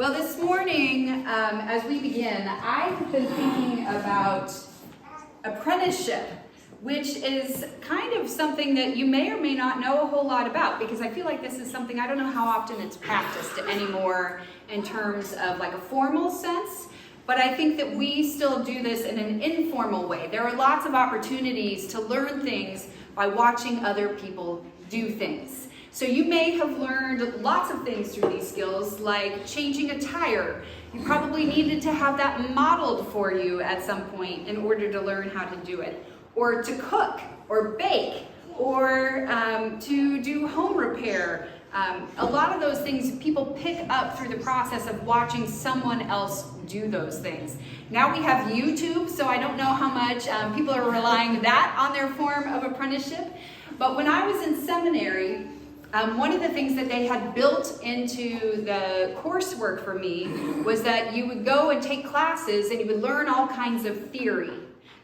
Well, this morning, as we begin, I've been thinking about apprenticeship, which is kind of something that you may or may not know a whole lot about, because I feel like this is something, I don't know how often it's practiced anymore in terms of like a formal sense, but I think that we still do this in an informal way. There are lots of opportunities to learn things by watching other people do things. So you may have learned lots of things through these skills, like changing a tire. You probably needed to have that modeled for you at some point in order to learn how to do it. Or to cook, or bake, or to do home repair. A lot of those things people pick up through the process of watching someone else do those things. Now we have YouTube, so I don't know how much people are relying that on their form of apprenticeship. But when I was in seminary, one of the things that they had built into the coursework for me was that you would go and take classes and you would learn all kinds of theory.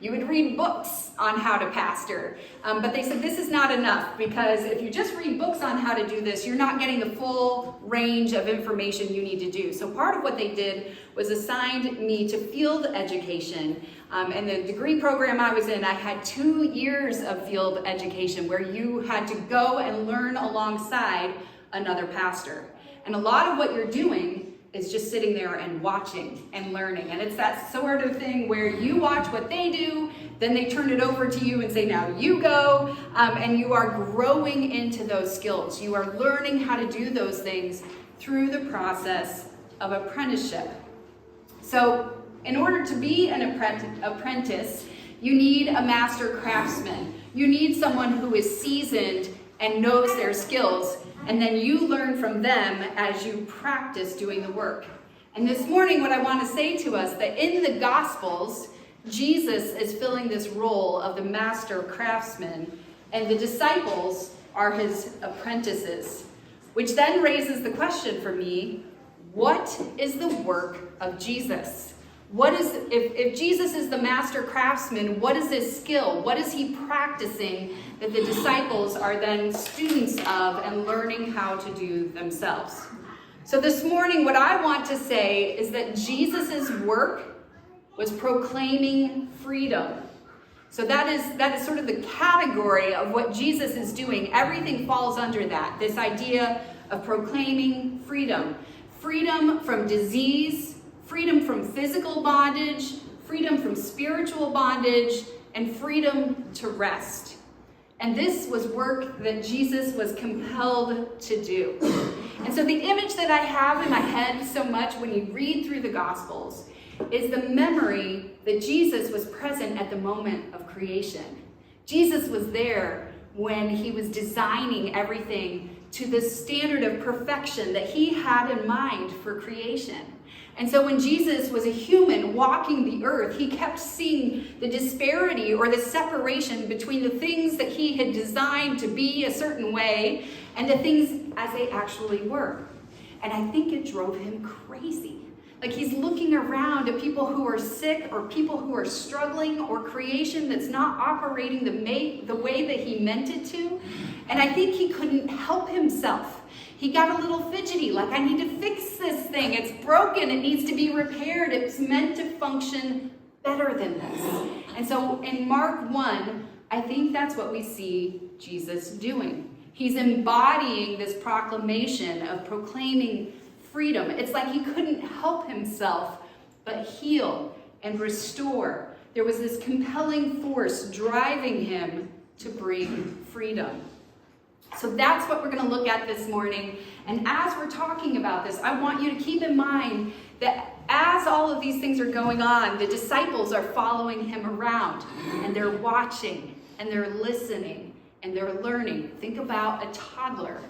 You would read books on how to pastor, but they said this is not enough, because if you just read books on how to do this, you're not getting the full range of information you need to do. So part of what they did was assigned me to field education. And the degree program I was in, I had 2 years of field education where you had to go and learn alongside another pastor. And a lot of what you're doing is just sitting there and watching and learning. And it's that sort of thing where you watch what they do, then they turn it over to you and say, now you go, and you are growing into those skills. You are learning how to do those things through the process of apprenticeship. So in order to be an apprentice, you need a master craftsman. You need someone who is seasoned and knows their skills, and then you learn from them as you practice doing the work. And this morning, what I want to say to us, that in the Gospels, Jesus is filling this role of the master craftsman, and the disciples are his apprentices, which then raises the question for me, what is the work of Jesus? If Jesus is the master craftsman, what is his skill? What is he practicing that the disciples are then students of and learning how to do themselves? So this morning, what I want to say is that Jesus' work was proclaiming freedom. So that is sort of the category of what Jesus is doing. Everything falls under that, this idea of proclaiming freedom. Freedom from disease, freedom from physical bondage, freedom from spiritual bondage, and freedom to rest. And this was work that Jesus was compelled to do. And so the image that I have in my head so much when you read through the Gospels is the memory that Jesus was present at the moment of creation. Jesus was there when he was designing everything to the standard of perfection that he had in mind for creation. And so when Jesus was a human walking the earth, he kept seeing the disparity or the separation between the things that he had designed to be a certain way and the things as they actually were. And I think it drove him crazy. Like he's looking around at people who are sick or people who are struggling or creation that's not operating the way that he meant it to. And I think he couldn't help himself. He got a little fidgety, like I need to fix this thing. It's broken, it needs to be repaired. It's meant to function better than this. And so in Mark 1, I think that's what we see Jesus doing. He's embodying this proclamation of proclaiming freedom. It's like he couldn't help himself but heal and restore. There was this compelling force driving him to bring freedom. So that's what we're going to look at this morning. And as we're talking about this, I want you to keep in mind that as all of these things are going on, the disciples are following him around, and they're watching, and they're listening, and they're learning. Think about a toddler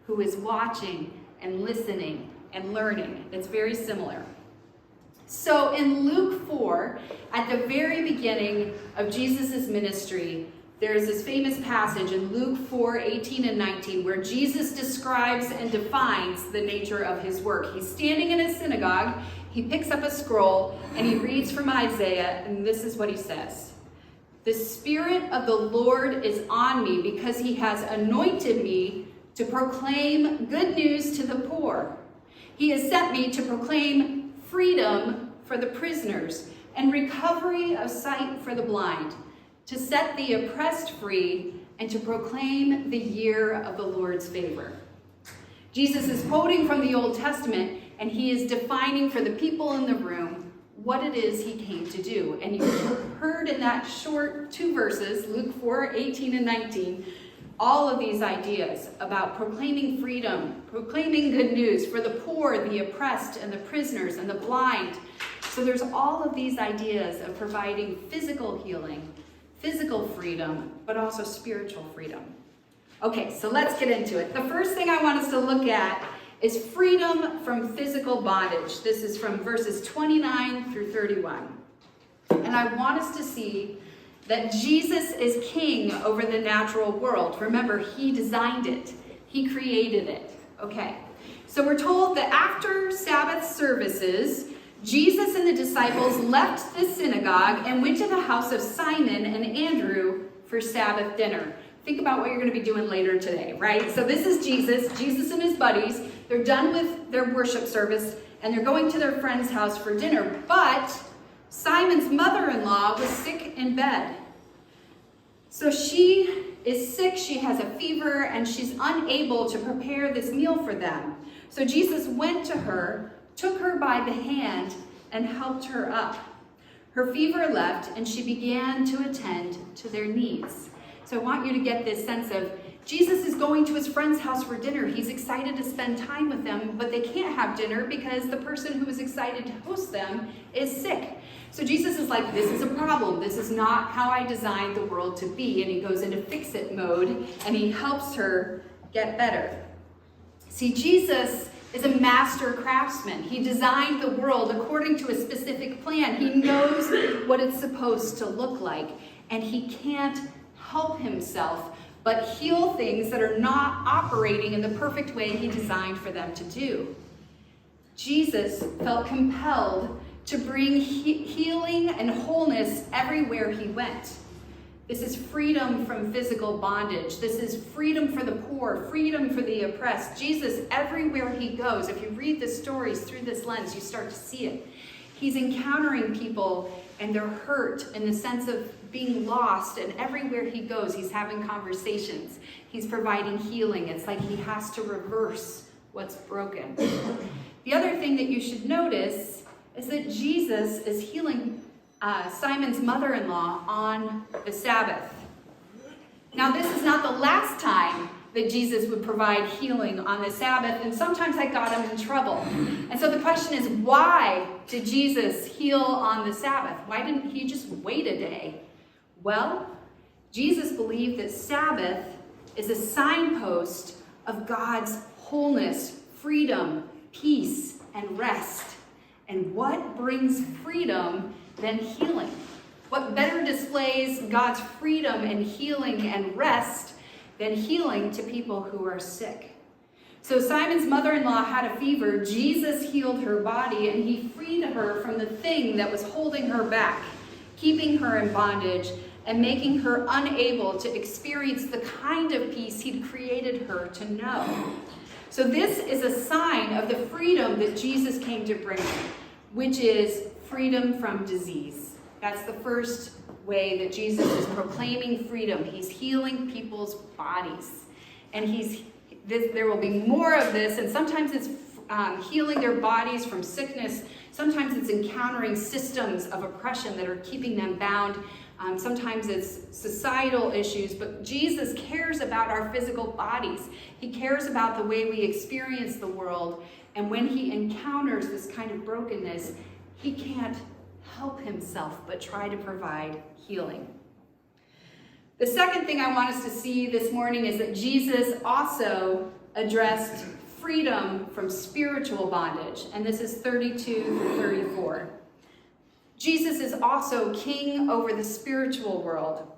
who is watching and listening and learning. It's very similar. So in Luke 4, at the very beginning of Jesus' ministry, there's this famous passage in Luke 4:18 and 19 where Jesus describes and defines the nature of his work. He's standing in a synagogue, he picks up a scroll, and he reads from Isaiah, and this is what he says. The Spirit of the Lord is on me because he has anointed me to proclaim good news to the poor. He has sent me to proclaim freedom for the prisoners and recovery of sight for the blind, to set the oppressed free, and to proclaim the year of the Lord's favor. Jesus is quoting from the Old Testament, and he is defining for the people in the room what it is he came to do. And you heard in that short 2 verses, Luke 4:18 and 19, all of these ideas about proclaiming freedom, proclaiming good news for the poor, the oppressed, and the prisoners, and the blind. So there's all of these ideas of providing physical healing, physical freedom, but also spiritual freedom. Okay, so let's get into it. The first thing I want us to look at is freedom from physical bondage. This is from verses 29 through 31. And I want us to see that Jesus is king over the natural world. Remember, he designed it. He created it. Okay, so we're told that after Sabbath services, Jesus and the disciples left the synagogue and went to the house of Simon and Andrew for Sabbath dinner. Think about what you're going to be doing later today, right? So this is Jesus and his buddies. They're done with their worship service, and they're going to their friend's house for dinner. But Simon's mother-in-law was sick in bed. So she is sick, she has a fever, and she's unable to prepare this meal for them. So Jesus went to her, took her by the hand, and helped her up. Her fever left, and she began to attend to their needs. So I want you to get this sense of Jesus is going to his friend's house for dinner. He's excited to spend time with them, but they can't have dinner because the person who is excited to host them is sick. So Jesus is like, this is a problem. This is not how I designed the world to be. And he goes into fix-it mode, and he helps her get better. See, Jesus is a master craftsman. He designed the world according to a specific plan. He knows what it's supposed to look like, and he can't help himself but heal things that are not operating in the perfect way he designed for them to do. Jesus felt compelled to bring healing and wholeness everywhere he went. This is freedom from physical bondage. This is freedom for the poor, freedom for the oppressed. Jesus, everywhere he goes, if you read the stories through this lens, you start to see it. He's encountering people and they're hurt in the sense of being lost, and everywhere he goes, he's having conversations. He's providing healing. It's like he has to reverse what's broken. The other thing that you should notice is that Jesus is healing Simon's mother-in-law on the Sabbath. Now, this is not the last time that Jesus would provide healing on the Sabbath, and sometimes that got him in trouble. And so the question is, why did Jesus heal on the Sabbath? Why didn't he just wait a day? Well, Jesus believed that Sabbath is a signpost of God's wholeness, freedom, peace, and rest. And what brings freedom than healing? What better displays God's freedom and healing and rest than healing to people who are sick? So Simon's mother-in-law had a fever. Jesus healed her body, and he freed her from the thing that was holding her back, keeping her in bondage, and making her unable to experience the kind of peace he'd created her to know. So this is a sign of the freedom that Jesus came to bring, which is freedom from disease. That's the first way that Jesus is proclaiming freedom. He's healing people's bodies. And there will be more of this, and sometimes it's healing their bodies from sickness. Sometimes it's encountering systems of oppression that are keeping them bound. Sometimes it's societal issues, but Jesus cares about our physical bodies. He cares about the way we experience the world. And when he encounters this kind of brokenness, he can't help himself but try to provide healing. The second thing I want us to see this morning is that Jesus also addressed freedom from spiritual bondage. And this is 32 through 34. Jesus is also king over the spiritual world.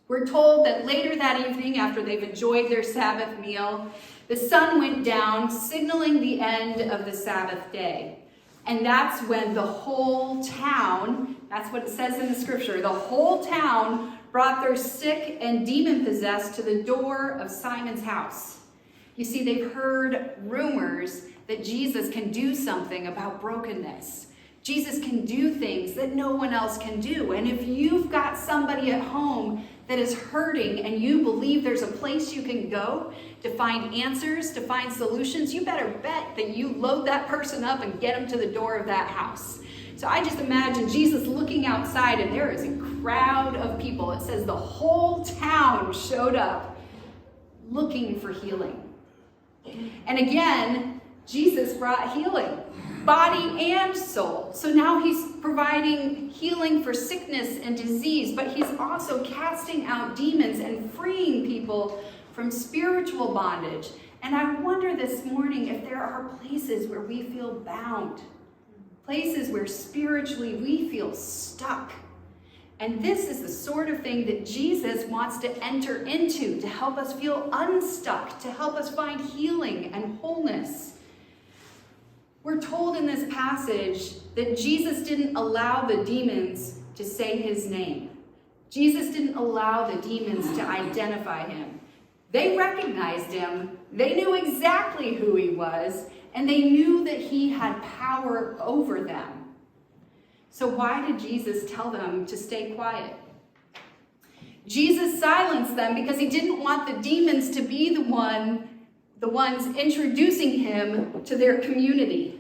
We're told that later that evening, after they've enjoyed their Sabbath meal, the sun went down, signaling the end of the Sabbath day. And that's when the whole town, that's what it says in the scripture, the whole town brought their sick and demon-possessed to the door of Simon's house. You see, they've heard rumors that Jesus can do something about brokenness. Jesus can do things that no one else can do. And if you've got somebody at home that is hurting and you believe there's a place you can go to find answers, to find solutions, you better bet that you load that person up and get them to the door of that house. So I just imagine Jesus looking outside and there is a crowd of people. It says the whole town showed up looking for healing. And again, Jesus brought healing, body and soul. So now he's providing healing for sickness and disease, but he's also casting out demons and freeing people from spiritual bondage. And I wonder this morning if there are places where we feel bound, places where spiritually we feel stuck. And this is the sort of thing that Jesus wants to enter into to help us feel unstuck, to help us find healing and wholeness. We're told in this passage that Jesus didn't allow the demons to say his name. Jesus didn't allow the demons to identify him. They recognized him. They knew exactly who he was, and they knew that he had power over them. So why did Jesus tell them to stay quiet? Jesus silenced them because he didn't want the demons to be the ones introducing him to their community.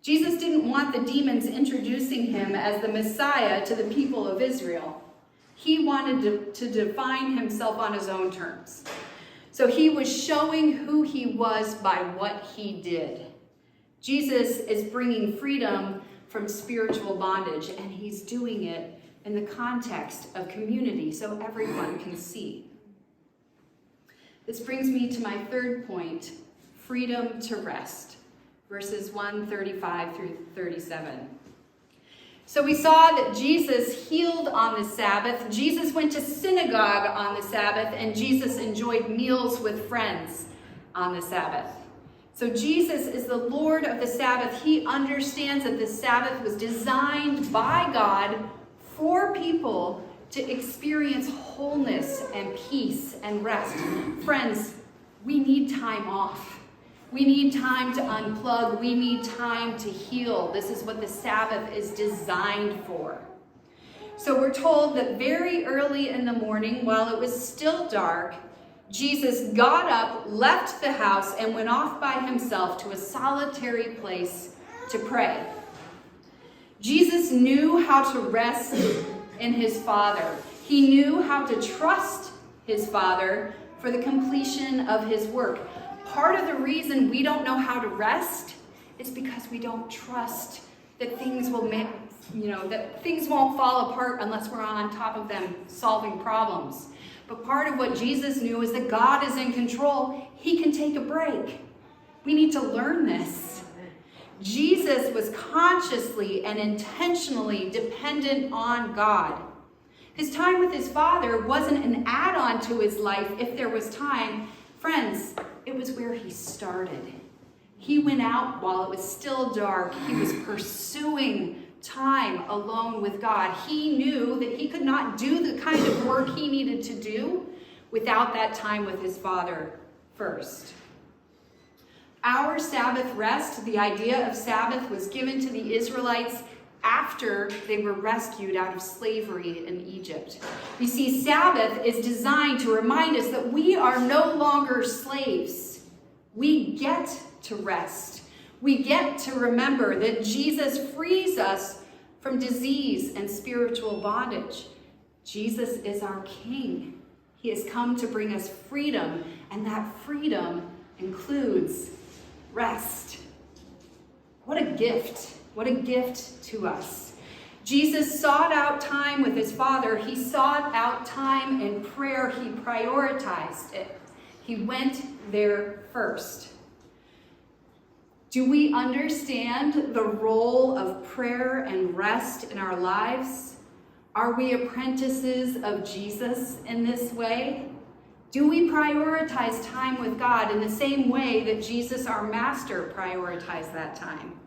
Jesus didn't want the demons introducing him as the Messiah to the people of Israel. He wanted to define himself on his own terms. So he was showing who he was by what he did. Jesus is bringing freedom from spiritual bondage, and he's doing it in the context of community so everyone can see. This brings me to my third point, freedom to rest, verses 1:35 through 37. So we saw that Jesus healed on the Sabbath, Jesus went to synagogue on the Sabbath, and Jesus enjoyed meals with friends on the Sabbath. So Jesus is the Lord of the Sabbath. He understands that the Sabbath was designed by God for people to experience wholeness and peace and rest. Friends, we need time off. We need time to unplug. We need time to heal. This is what the Sabbath is designed for. So we're told that very early in the morning, while it was still dark, Jesus got up, left the house, and went off by himself to a solitary place to pray. Jesus knew how to rest in his Father. He knew how to trust his Father for the completion of his work. Part of the reason we don't know how to rest is because we don't trust that things won't fall apart unless we're on top of them solving problems. But part of what Jesus knew is that God is in control. He can take a break. We need to learn this. Jesus was consciously and intentionally dependent on God. His time with his Father wasn't an add-on to his life if there was time. Friends, it was where he started. He went out while it was still dark. He was pursuing time alone with God. He knew that he could not do the kind of work he needed to do without that time with his Father first. Our Sabbath rest, the idea of Sabbath, was given to the Israelites after they were rescued out of slavery in Egypt. You see, Sabbath is designed to remind us that we are no longer slaves. We get to rest. We get to remember that Jesus frees us from disease and spiritual bondage. Jesus is our King. He has come to bring us freedom, and that freedom includes rest. What a gift. What a gift to us. Jesus sought out time with his Father. He sought out time in prayer. He prioritized it. He went there first. Do we understand the role of prayer and rest in our lives? Are we apprentices of Jesus in this way? Do we prioritize time with God in the same way that Jesus, our Master, prioritized that time?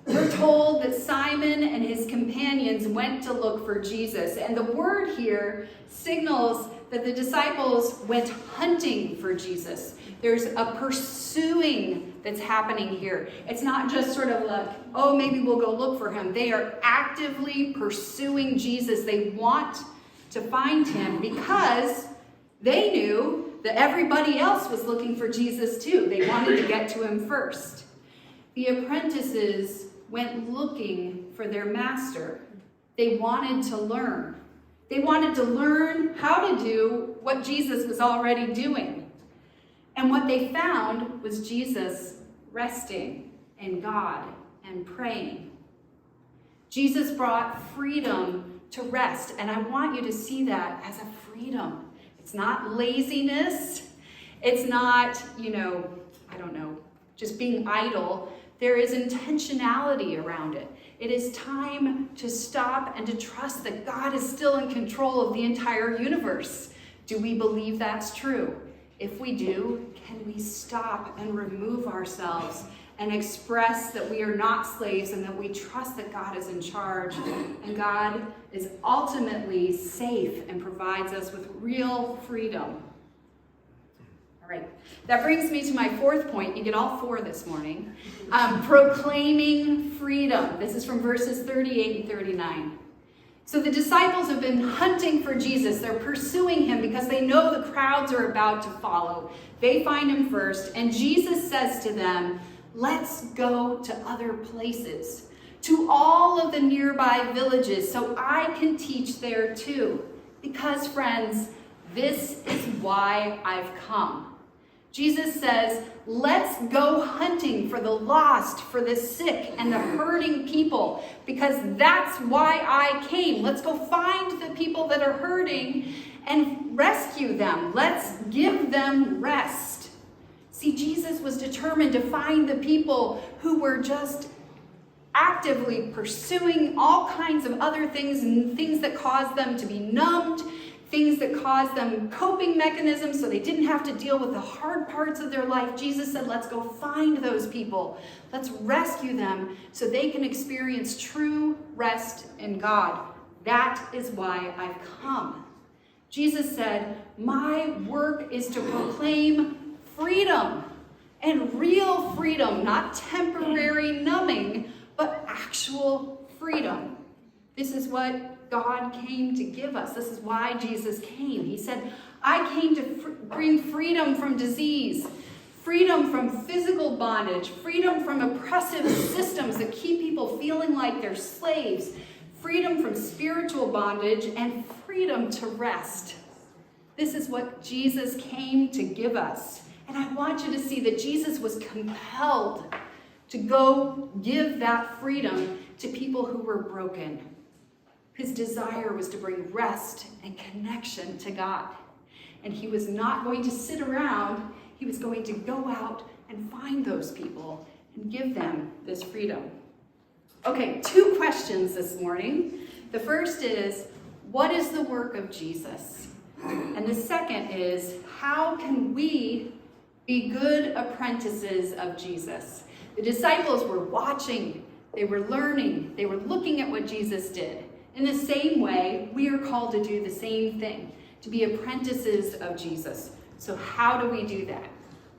We're told that Simon and his companions went to look for Jesus, and the word here signals that the disciples went hunting for Jesus. There's a pursuing that's happening here. It's not just sort of like, oh, maybe we'll go look for him. They are actively pursuing Jesus. They want to find him because they knew that everybody else was looking for Jesus too. They wanted to get to him first. The apprentices went looking for their master. They wanted to learn. They wanted to learn how to do what Jesus was already doing. And what they found was Jesus resting in God and praying. Jesus brought freedom to rest, and I want you to see that as a freedom. It's not laziness. It's not, just being idle. There is intentionality around it. It is time to stop and to trust that God is still in control of the entire universe. Do we believe that's true? If we do, can we stop and remove ourselves and express that we are not slaves and that we trust that God is in charge and God is ultimately safe and provides us with real freedom? All right, that brings me to my fourth point. You get all four this morning. Proclaiming freedom. This is from verses 38 and 39. So the disciples have been hunting for Jesus. They're pursuing him because they know the crowds are about to follow. They find him first, and Jesus says to them, let's go to other places, to all of the nearby villages, so I can teach there too. Because, friends, this is why I've come. Jesus says, let's go hunting for the lost, for the sick, and the hurting people, because that's why I came. Let's go find the people that are hurting and rescue them. Let's give them rest. See, Jesus was determined to find the people who were just actively pursuing all kinds of other things and things that caused them to be numbed, things that caused them coping mechanisms so they didn't have to deal with the hard parts of their life. Jesus said, let's go find those people. Let's rescue them so they can experience true rest in God. That is why I've come. Jesus said, my work is to proclaim freedom, and real freedom, not temporary numbing, but actual freedom. This is what God came to give us. This is why Jesus came. He said, I came to bring freedom from disease, freedom from physical bondage, freedom from oppressive systems that keep people feeling like they're slaves, freedom from spiritual bondage, and freedom to rest. This is what Jesus came to give us. And I want you to see that Jesus was compelled to go give that freedom to people who were broken. His desire was to bring rest and connection to God. And he was not going to sit around. He was going to go out and find those people and give them this freedom. Okay, 2 questions this morning. The first is, what is the work of Jesus? And the second is, how can we be good apprentices of Jesus? The disciples were watching, they were learning, they were looking at what Jesus did. In the same way, we are called to do the same thing, to be apprentices of Jesus. So how do we do that?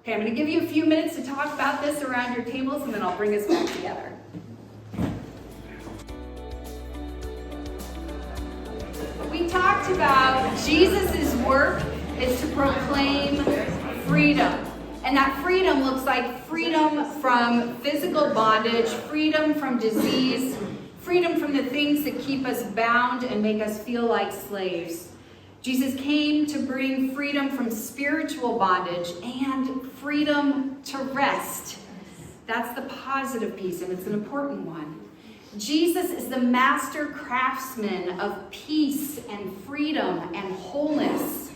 Okay, I'm going to give you a few minutes to talk about this around your tables, and then I'll bring us back together. We talked about Jesus' work is to proclaim freedom. And that freedom looks like freedom from physical bondage, freedom from disease, freedom from the things that keep us bound and make us feel like slaves. Jesus came to bring freedom from spiritual bondage and freedom to rest. That's the positive piece, and it's an important one. Jesus is the master craftsman of peace and freedom and wholeness.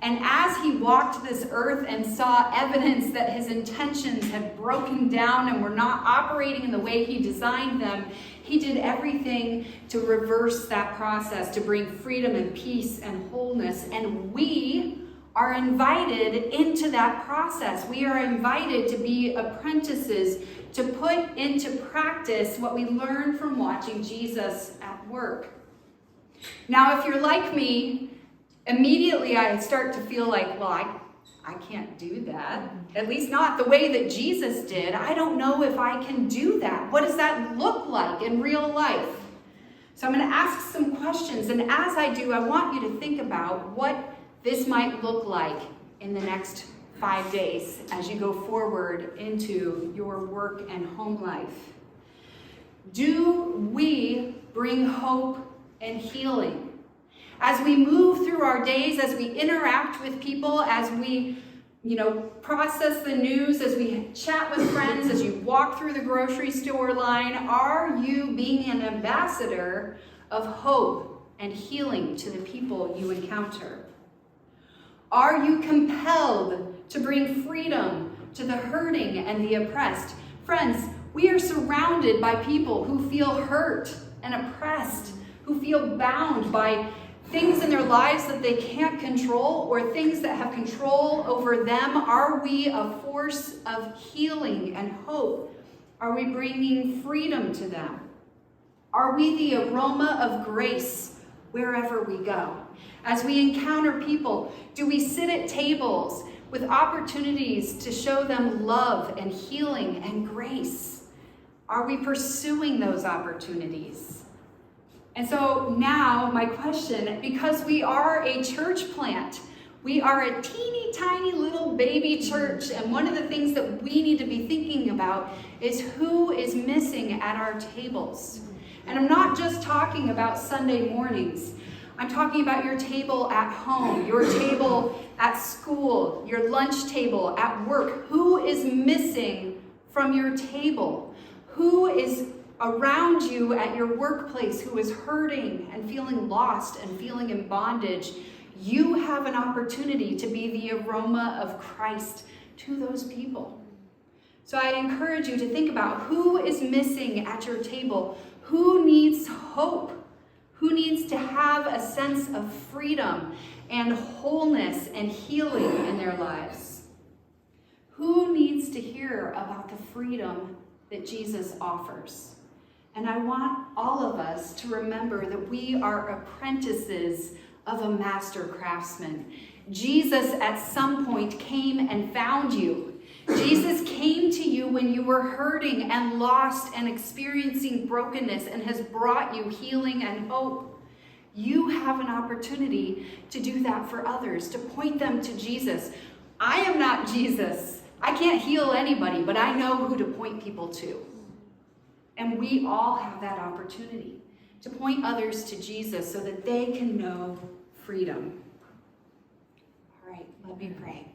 And as he walked this earth and saw evidence that his intentions had broken down and were not operating in the way he designed them, he did everything to reverse that process, to bring freedom and peace and wholeness. And we are invited into that process. We are invited to be apprentices, to put into practice what we learned from watching Jesus at work. Now, if you're like me, immediately I start to feel like, well, I can't do that. At least not the way that Jesus did. I don't know if I can do that. What does that look like in real life? So I'm going to ask some questions. And as I do, I want you to think about what this might look like in the next 5 days as you go forward into your work and home life. Do we bring hope and healing? As we move through our days, as we interact with people, as we, process the news, as we chat with friends, as you walk through the grocery store line, are you being an ambassador of hope and healing to the people you encounter? Are you compelled to bring freedom to the hurting and the oppressed? Friends, we are surrounded by people who feel hurt and oppressed, who feel bound by things in their lives that they can't control or things that have control over them. Are we a force of healing and hope? Are we bringing freedom to them? Are we the aroma of grace wherever we go? As we encounter people, do we sit at tables with opportunities to show them love and healing and grace? Are we pursuing those opportunities? And so now my question, because we are a church plant, we are a teeny tiny little baby church, and one of the things that we need to be thinking about is who is missing at our tables. And I'm not just talking about Sunday mornings. I'm talking about your table at home, your table at school, your lunch table at work. Who is missing from your table? Who is around you at your workplace who is hurting and feeling lost and feeling in bondage? You have an opportunity to be the aroma of Christ to those people. So I encourage you to think about who is missing at your table, who needs hope, who needs to have a sense of freedom and wholeness and healing in their lives. Who needs to hear about the freedom that Jesus offers? And I want all of us to remember that we are apprentices of a master craftsman. Jesus at some point came and found you. Jesus came to you when you were hurting and lost and experiencing brokenness and has brought you healing and hope. You have an opportunity to do that for others, to point them to Jesus. I am not Jesus. I can't heal anybody, but I know who to point people to. And we all have that opportunity to point others to Jesus so that they can know freedom. All right, let me pray.